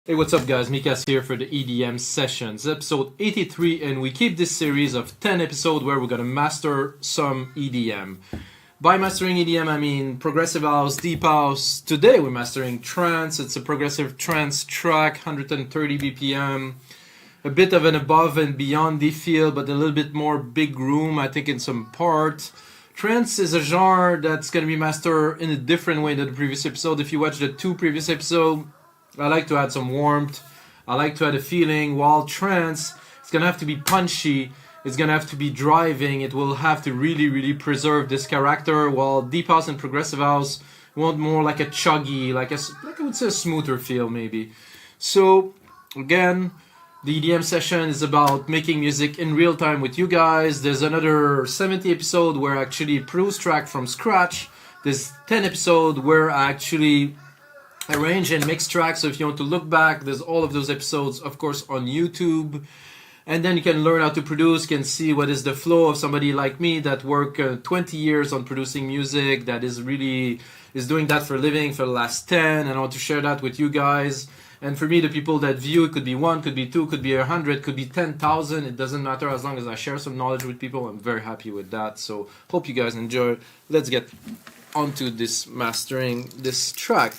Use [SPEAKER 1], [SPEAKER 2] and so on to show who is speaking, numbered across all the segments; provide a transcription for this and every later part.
[SPEAKER 1] Hey, what's up guys, Mikas here for the EDM Sessions, episode 83, and we keep this series of 10 episodes where we're gonna master some EDM. By mastering EDM, I mean progressive house, deep house. Today we're mastering trance. It's a progressive trance track, 130 BPM, a bit of an above and beyond feel, but a little bit more big room, I think, in some part. Trance is a genre that's gonna be mastered in a different way than the previous episode. If you watch the two previous episodes, I like to add some warmth, I like to add a feeling, while trance, it's going to have to be punchy, it's going to have to be driving, it will have to really preserve this character, while deep house and progressive house want more like a chuggy, like I would say a smoother feel maybe. So again, the EDM session is about making music in real time with you guys. There's another 70 episode where I actually produce track from scratch. There's 10 episode where I actually arrange and mix tracks. So if you want to look back, there's all of those episodes, of course, on YouTube. And then you can learn how to produce, can see what is the flow of somebody like me that work 20 years on producing music, that is doing that for a living for the last 10, and I want to share that with you guys. And for me, the people that view, it could be 1, could be 2, could be 100, could be 10,000. It doesn't matter, as long as I share some knowledge with people. I'm very happy with that. So hope you guys enjoy. Let's get onto this mastering this track.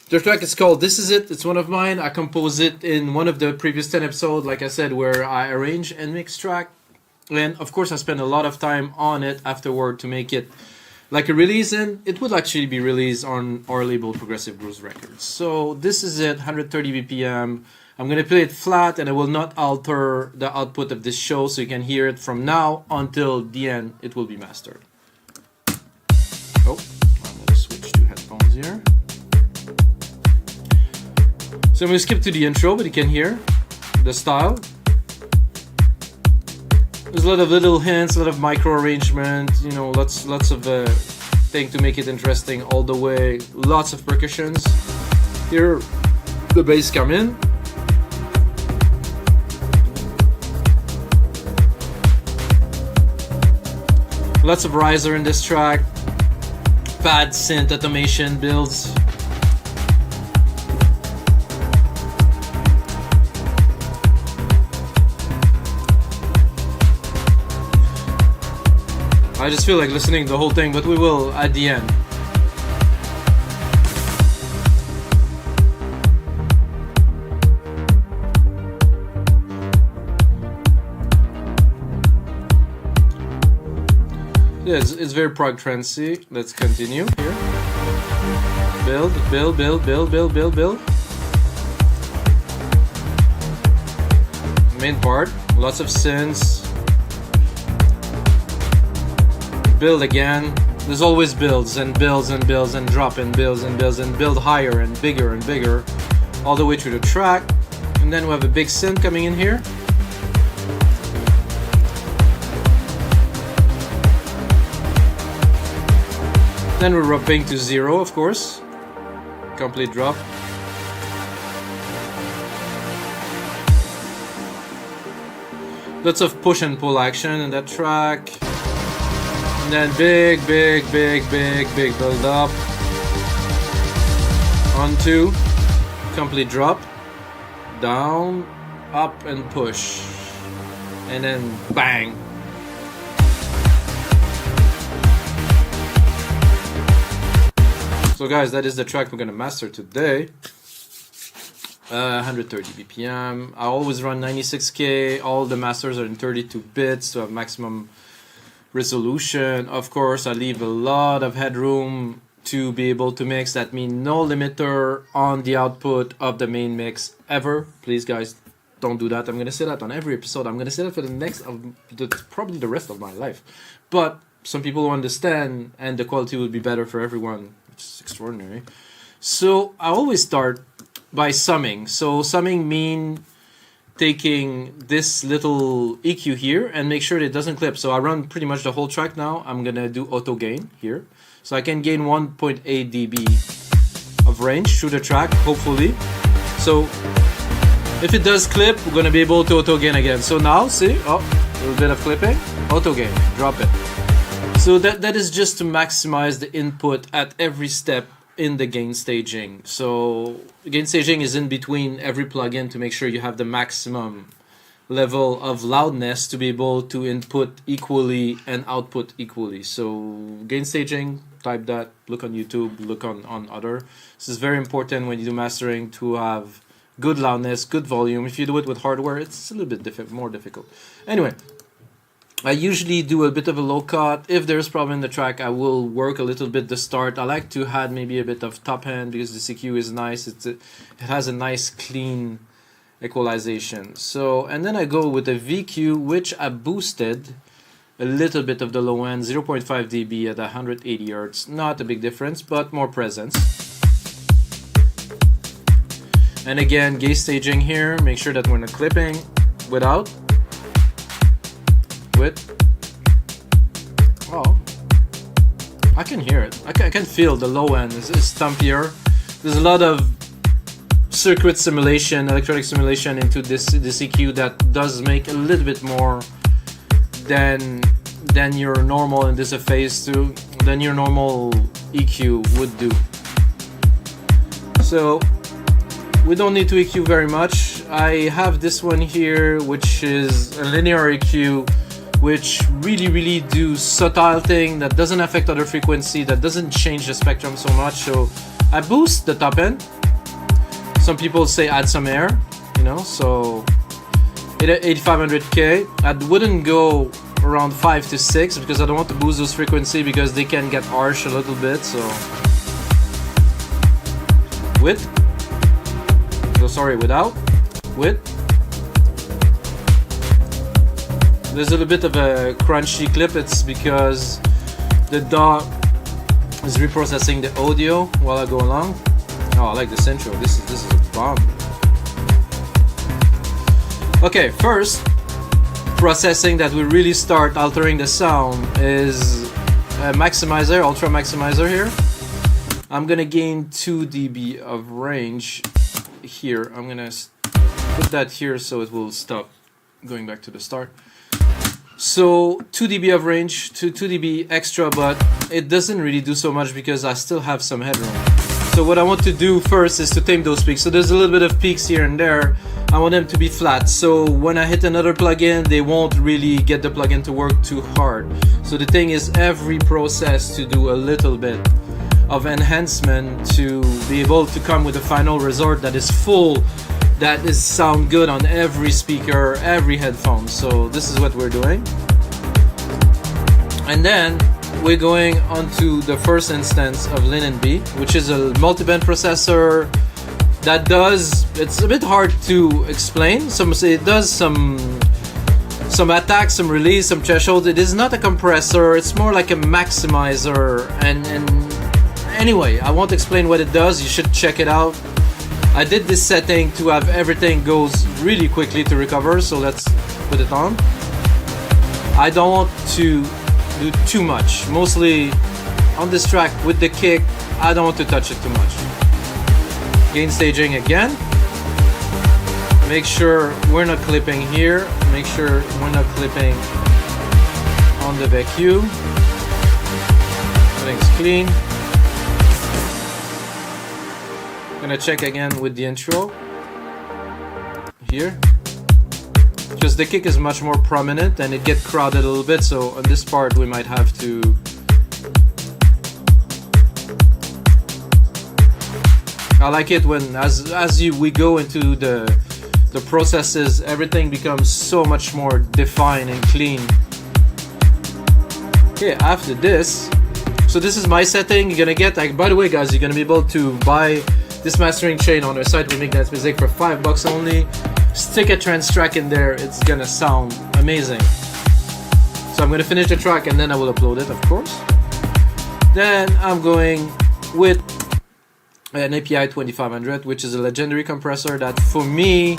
[SPEAKER 1] The track is called This Is It. It's one of mine. I composed it in one of the previous 10 episodes, like I said, where I arrange and mix track. And of course I spent a lot of time on it afterward to make it like a release, and it would actually be released on our label Progressive Grooves Records. So this is it, 130 BPM. I'm going to play it flat, and I will not alter the output of this show, so you can hear it from now until the end. It will be mastered. Oh, I'm going to switch to headphones here. So I'm going to skip to the intro, but you can hear the style. There's a lot of little hints, a lot of micro arrangement, you know, lots of thing to make it interesting all the way. Lots of percussions. Here the bass come in. Lots of riser in this track. Pad synth automation builds. I just feel like listening to the whole thing, but we will at the end. Yeah, it's very prog trancey. Let's continue here. Build. Main part, lots of synths. Build again. There's always builds and builds and builds and drop and builds and builds and build higher and bigger all the way through the track. And then we have a big synth coming in here. Then we're dropping to 0, of course. Complete drop. Lots of push and pull action in that track. And then big build up onto complete drop, down, up and push, and then bang. So guys, that is the track we're gonna master today. 130 BPM. I always run 96K. All the masters are in 32 bits to have maximum resolution. Of course, I leave a lot of headroom to be able to mix. That means no limiter on the output of the main mix ever. Please guys, don't do that. I'm gonna say that on every episode. I'm gonna say that for the next probably the rest of my life. But some people will understand, and the quality will be better for everyone, which is extraordinary. So I always start by summing. So summing mean taking this little EQ here and make sure that it doesn't clip. So I run pretty much the whole track now. I'm gonna do auto gain here. So I can gain 1.8 dB of range through the track, hopefully. So if it does clip, we're gonna be able to auto gain again. So now, see, oh, a little bit of clipping, auto gain, drop it. So that is just to maximize the input at every step in the gain staging. So gain staging is in between every plugin to make sure you have the maximum level of loudness to be able to input equally and output equally. So gain staging, type that, look on YouTube, look on other. This is very important when you do mastering to have good loudness, good volume. If you do it with hardware, it's a little bit more difficult. Anyway, I usually do a bit of a low cut. If there's problem in the track, I will work a little bit the start. I like to add maybe a bit of top end because the CQ is nice. It has a nice clean equalization. So, and then I go with a VQ, which I boosted a little bit of the low end, 0.5 dB at 180 Hz. Not a big difference, but more presence. And again, gain staging here. Make sure that we're not clipping without. With. Oh, I can hear it. I can feel the low end is thumpier. There's a lot of circuit simulation, electronic simulation into this EQ that does make a little bit more than your normal, and this a phase too, than your normal EQ would do. So we don't need to EQ very much. I have this one here, which is a linear EQ, which really do subtle thing that doesn't affect other frequency, that doesn't change the spectrum so much. So I boost the top end. Some people say add some air, you know, so 8500K. I wouldn't go around 5 to 6 because I don't want to boost those frequency because they can get harsh a little bit. So with, so sorry, without, with. There's a little bit of a crunchy clip. It's because the DAW is reprocessing the audio while I go along. Oh, I like this intro. This is a bomb. Okay, first processing that we really start altering the sound is a maximizer, Ultramaximizer here. I'm gonna gain 2 dB of range here. I'm gonna put that here so it will stop going back to the start. So 2 dB of range, 2 dB extra, but it doesn't really do so much because I still have some headroom. So what I want to do first is to tame those peaks. So there's a little bit of peaks here and there. I want them to be flat. So when I hit another plugin, they won't really get the plugin to work too hard. So the thing is, every process to do a little bit of enhancement to be able to come with a final result that is full, that is sound good on every speaker, every headphone. So this is what we're doing. And then we're going on to the first instance of LIN MB, which is a multi-band processor that does, it's a bit hard to explain. Some say it does some attack, some release, some threshold. It is not a compressor, it's more like a maximizer. And anyway, I won't explain what it does, you should check it out. I did this setting to have everything goes really quickly to recover, so let's put it on. I don't want to do too much. Mostly on this track with the kick, I don't want to touch it too much. Gain staging again. Make sure we're not clipping here. Make sure we're not clipping on the VQ. Everything's clean. Gonna check again with the intro here, because the kick is much more prominent and it gets crowded a little bit, so on this part we might have to I like it when as we go into the processes, everything becomes so much more defined and clean. Okay, after this, so this is my setting. You're gonna get, like, by the way guys, you're gonna be able to buy this mastering chain on our site. We make that music for $5 only. Stick a trance track in there, it's gonna sound amazing. So I'm gonna finish the track and then I will upload it, of course. Then I'm going with an API 2500, which is a legendary compressor that for me,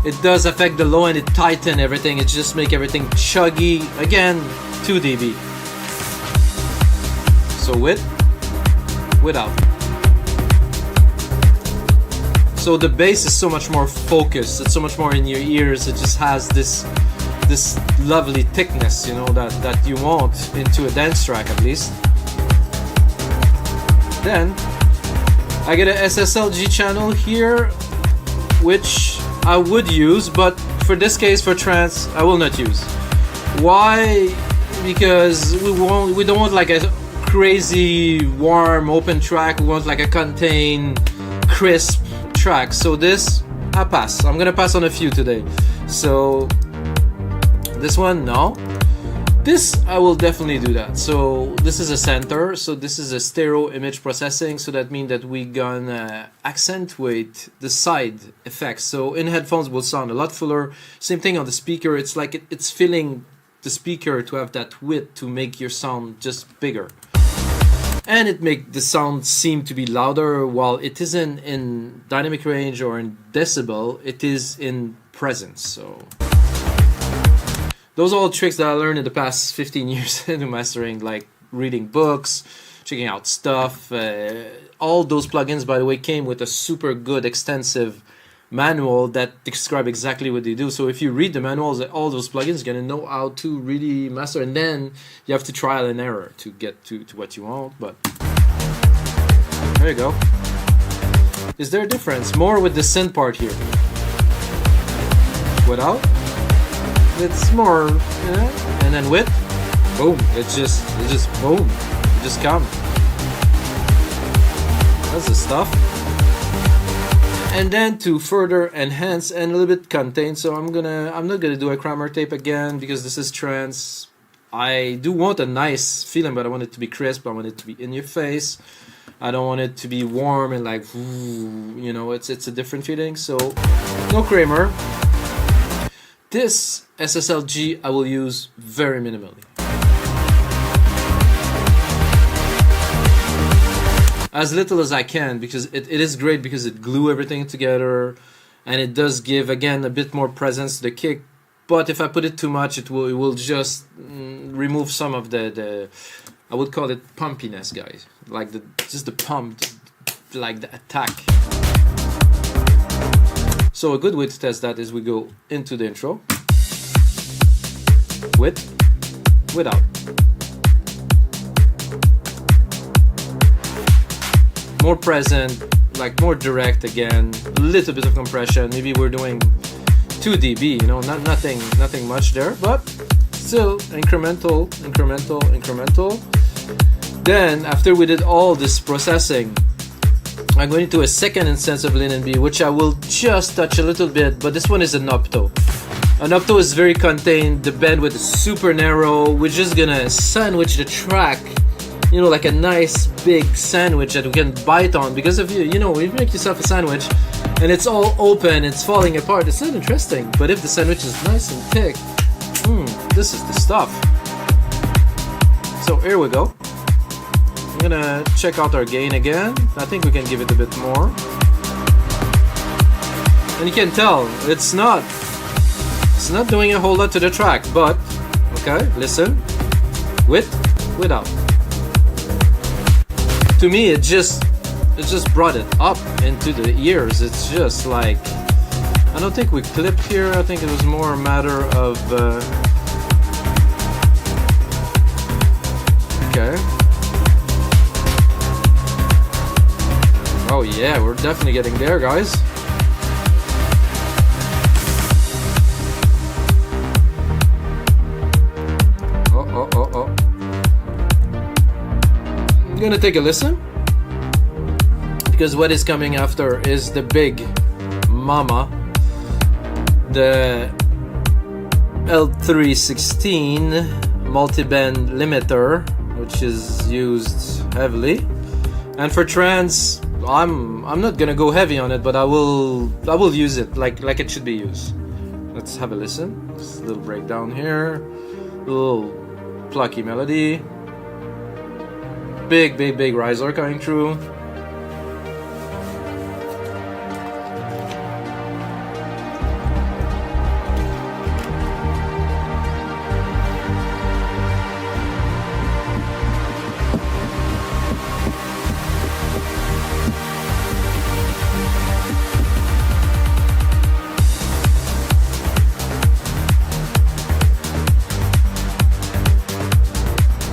[SPEAKER 1] it does affect the low end, it tighten everything, it just make everything chuggy. Again, 2 dB. So without. So the bass is so much more focused, it's so much more in your ears, it just has this lovely thickness, you know, that you want into a dance track at least. Then I get a SSLG channel here, which I would use, but for this case, for trance, I will not use. Why? Because we don't want like a crazy warm open track. We want like a contained crisp track. So this I pass. I'm gonna pass on a few today. So this one, no. This I will definitely do that. So this is a center. So this is a stereo image processing. So that means that we gonna accentuate the side effects. So in headphones will sound a lot fuller. Same thing on the speaker. It's like it's filling the speaker to have that width to make your sound just bigger. And it make the sound seem to be louder while it isn't in dynamic range or in decibel, it is in presence. So those are all tricks that I learned in the past 15 years into mastering, like reading books, checking out stuff. All those plugins, by the way, came with a super good extensive manual that describe exactly what they do. So if you read the manuals, all those plugins, you're gonna know how to really master, and then you have to trial and error to get to what you want. But there you go. Is there a difference? More with the synth part here. Without, it's more, yeah. And then with, boom, it's just boom, it just comes. That's the stuff. And then to further enhance and a little bit contain, so I'm not gonna do a Kramer tape again because this is trance. I do want a nice feeling, but I want it to be crisp. I want it to be in your face. I don't want it to be warm and like, you know, it's a different feeling. So no Kramer. This SSLG I will use very minimally. As little as I can, because it is great because it glue everything together and it does give again a bit more presence to the kick. But if I put it too much, it will just remove some of the I would call it pumpiness, guys, like just the pump, like the attack. So a good way to test that is we go into the intro with, without. More present, like more direct again, a little bit of compression. Maybe we're doing 2 dB, you know, nothing much there, but still incremental. Then after we did all this processing, I'm going to a second instance of LIN MB, which I will just touch a little bit, but this one is an opto. An opto is very contained, the bandwidth is super narrow. We're just gonna sandwich the track, you know, like a nice big sandwich that we can bite on. Because if you know, if you make yourself a sandwich and it's all open, it's falling apart, it's not interesting. But if the sandwich is nice and thick, this is the stuff. So here we go. I'm gonna check out our gain again. I think we can give it a bit more. And you can tell it's not doing a whole lot to the track, but okay, listen. Without. To me, it just brought it up into the ears. It's just like, I don't think we clipped here. I think it was more a matter of okay. Oh yeah, we're definitely getting there, guys. Oh. I'm gonna take a listen, because what is coming after is the big mama, the L316 multi-band limiter, which is used heavily. And for trance, I'm not gonna go heavy on it, but I will use it like it should be used. Let's have a listen. Just a little breakdown here, a little plucky melody. Big riser coming through.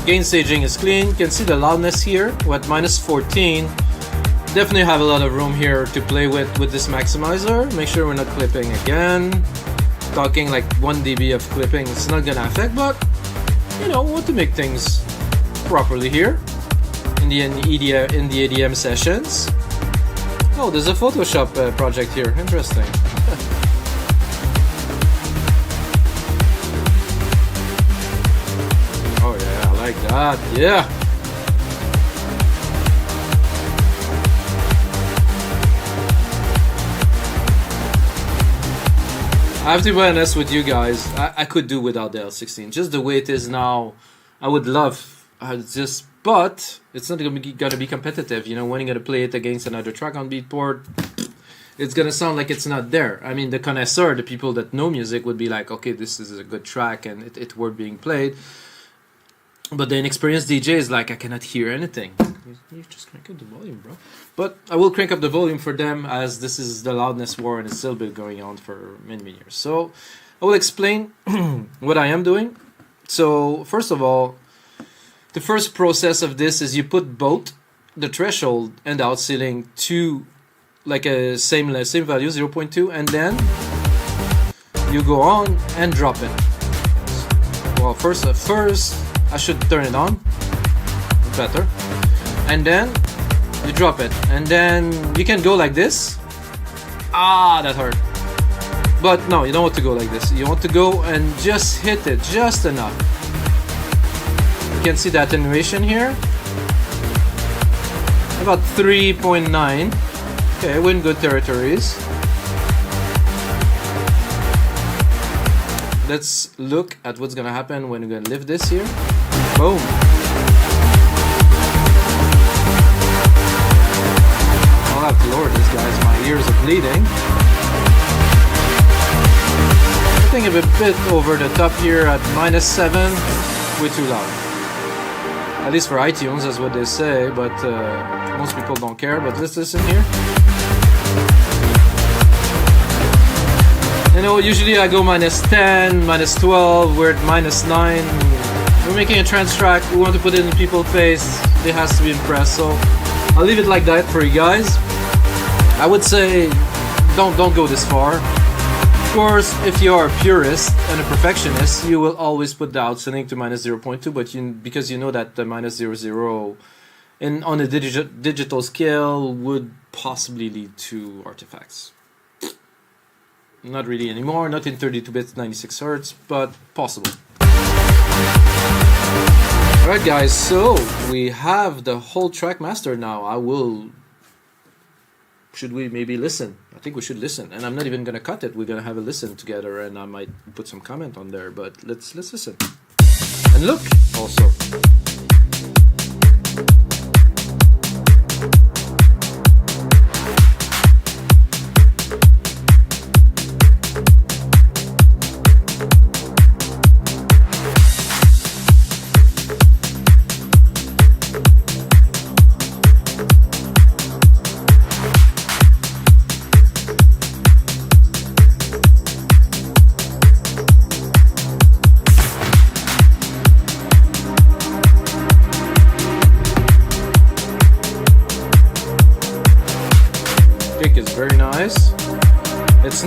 [SPEAKER 1] Gain staging is clean. You can see the loudness here. We're at -14. definitely have a lot of room here to play with this maximizer. Make sure we're not clipping again. Talking like 1 dB of clipping, it's not gonna affect, but you know, want to make things properly here in the ADM sessions. Oh, there's a Photoshop project here. Interesting. Oh yeah, I like that. Yeah. I have to be honest with you guys. I could do without the L16. Just the way it is now, I would love. But it's not gonna be competitive. You know, when you're gonna play it against another track on Beatport, it's gonna sound like it's not there. I mean, the connoisseur, the people that know music, would be like, okay, this is a good track and it worth being played. But the inexperienced DJ is like, I cannot hear anything. You just crank up the volume, bro. But I will crank up the volume for them, as this is the loudness war and it's still been going on for many years. So I will explain what I am doing. So first of all, the first process of this is you put both the threshold and the out ceiling to like a same value, 0.2, and then you go on and drop it. Well, first I should turn it on, better, and then you drop it, and then you can go like this. Ah, that hurt. But no, you don't want to go like this. You want to go and just hit it just enough. You can see the attenuation here, about 3.9. Okay, we're in good territories. Let's look at what's gonna happen when we're gonna lift this here. Boom. I'll have to lower this, guys. My ears are bleeding. I think I'm a bit over the top here at -7. Way too loud. At least for iTunes, that's what they say, but most people don't care. But let's listen here. You know, usually I go -10, -12, we're at -9. We're making a trance track, we want to put it in people's face, it has to be impressed, so I'll leave it like that for you guys. I would say don't go this far. Of course, if you are a purist and a perfectionist, you will always put the outceiling to -0.2, but because you know that the -0.0 on a digital scale would possibly lead to artifacts. Not really anymore, not in 32 bits, 96 Hz, but possible. Alright guys, so we have the whole track mastered now. Should we maybe listen? I think we should listen, and I'm not even gonna cut it. We're gonna have a listen together, and I might put some comment on there, but let's listen. And look, also. Is very nice. It's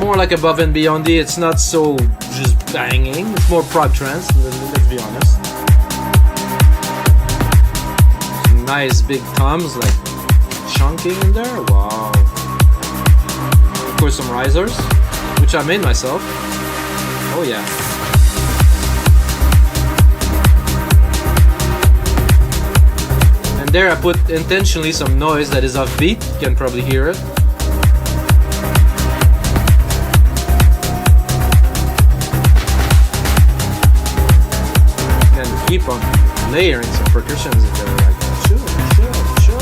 [SPEAKER 1] more like above and beyond. It's not so just banging. It's more prog trance, let's be honest. Some nice big toms like chunking in there. Wow. Of course, some risers, which I made myself. Oh yeah. There I put intentionally some noise that is offbeat, you can probably hear it. And keep on layering some percussions in there like that. Sure.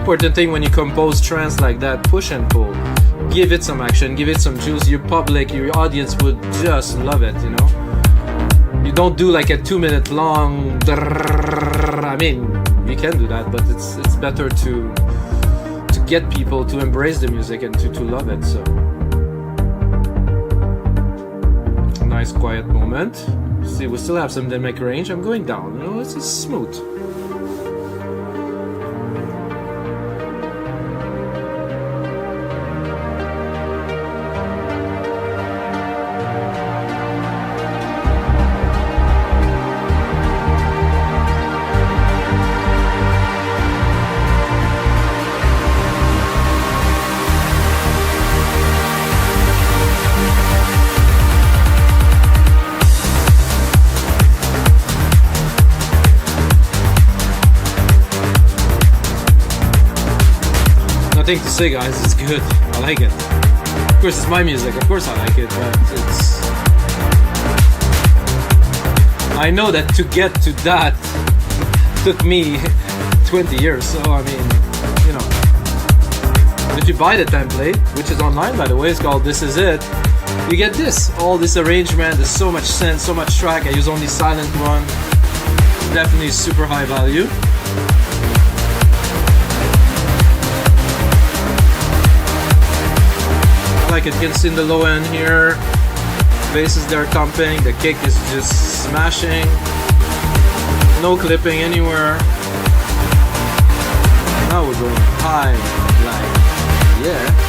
[SPEAKER 1] Important thing when you compose trance like that, push and pull. Give it some action, give it some juice. Your public, your audience would just love it, you know? You don't do like a 2-minute long I mean, you can do that, but it's better to get people to embrace the music and to love it. So nice quiet moment. See, we still have some dynamic range. I'm going down. You know, it's smooth. Nothing to say, guys. It's good. I like it. Of course, it's my music. Of course, I like it. But I know that to get to that took me 20 years. So I mean, you know, if you buy the template, which is online by the way, it's called "This Is It." You get this. All this arrangement. There's so much sense, so much track. I use only silent one. Definitely super high value. Like it gets in the low end here, basses they're thumping, the kick is just smashing, no clipping anywhere. Now we're going high, like, yeah.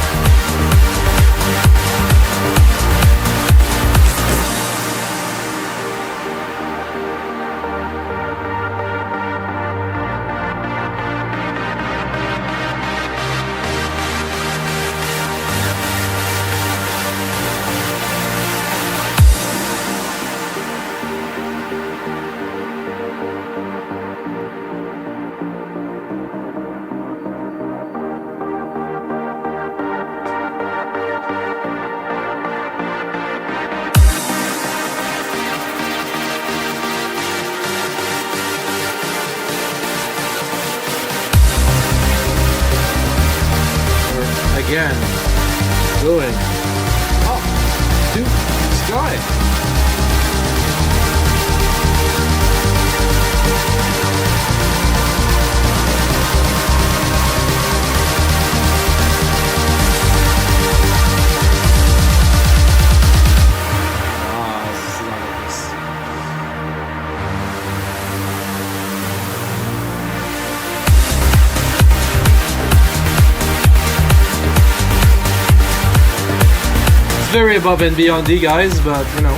[SPEAKER 1] Again, going up to sky. Very above and beyond the guys, but you know,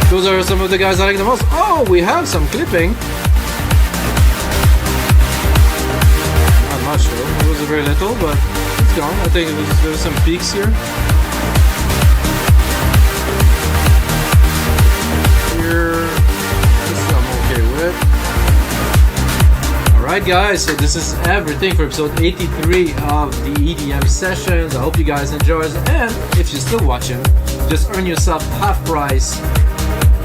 [SPEAKER 1] those are some of the guys I like the most. Oh, we have some clipping. Not much though. It was very little, but it's gone. I think there was some peaks here. Here, this I'm okay with. Alright guys, so this is everything for episode 83 of the EDM sessions. I hope you guys enjoyed, and if you're still watching, just earn yourself half price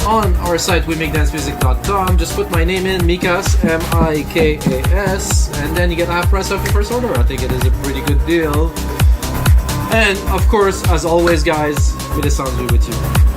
[SPEAKER 1] on our site wemakedancemusic.com. Just put my name in, Mikas, M-I-K-A-S, and then you get half price off your first order. I think it is a pretty good deal. And of course, as always guys, may the sounds be with you.